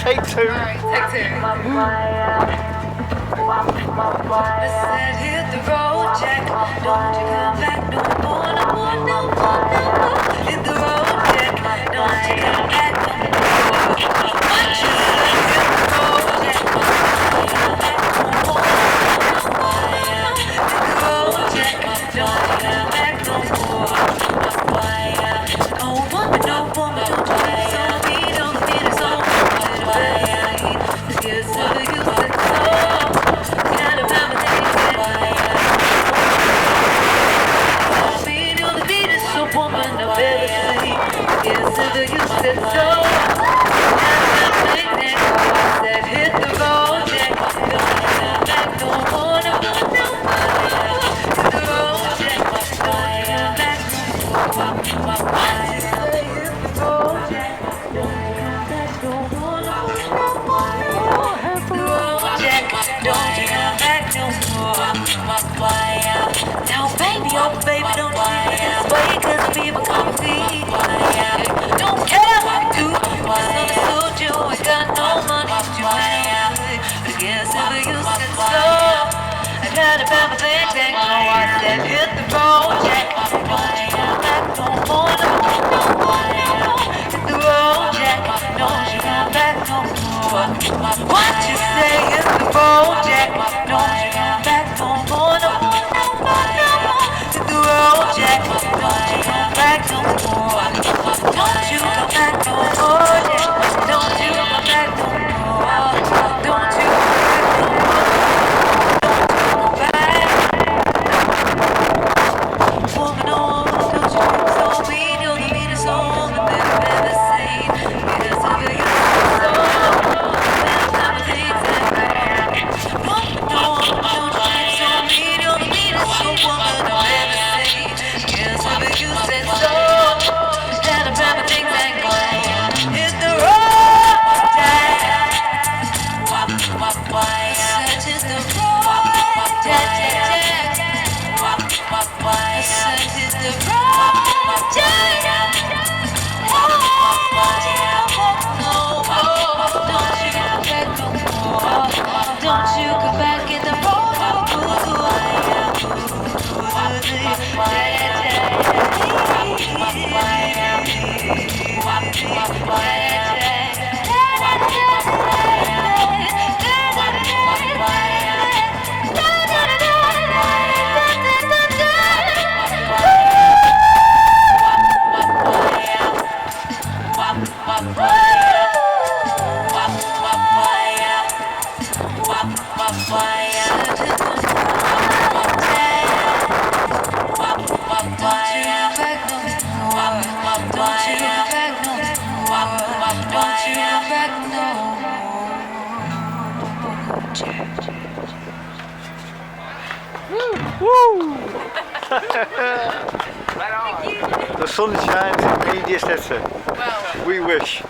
Take two. All right, take two. I said hit the road, Jack. Don't you come back no more, no more, no more, no more. Hit the road, Jack. Don't you come back no more. What you said, hit the road, Jack. Don't you come back no more, no more, no more. Hit the road, Jack. Don't you come back no more. Oh, woman, no woman, don't you so me, don't mean it's so much. Because of you said so. Kind of how my things the beat is so woman, no better say. Because of you said so. Said hit the road, Jack. Don't come back no more, no more, no more. Hit the road, Jack. Don't come back no more. Hit the road, Jack. Don't come back no more, no more, no more. Hit the road, Jack. Don't you come back no more. Now baby, oh baby, don't you this way, 'cause the people come and see. Don't care what you do, misunderstood you, ain't got no money to pay. But guess if you said so, I got about my things and go. I said hit the road, Jack. Don't you come back no more, no more, no more, no more. Hit the road, Jack. Don't you come back no more. What you say, hit the road, Jack. Don't you come back no more, no more, no more, no more. Hit the road, Jack. Don't you come back no more. Don't you come back no more, Jack. Don't you come back no more. Don't you come back no more. Don't you come back. Woman, oh, don't you think so mean? You're the meanest woman that I've ever seen. Because of you, so. That's how I think. Don't you come back no more. The sun shines in media city. We wish.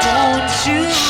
Don't you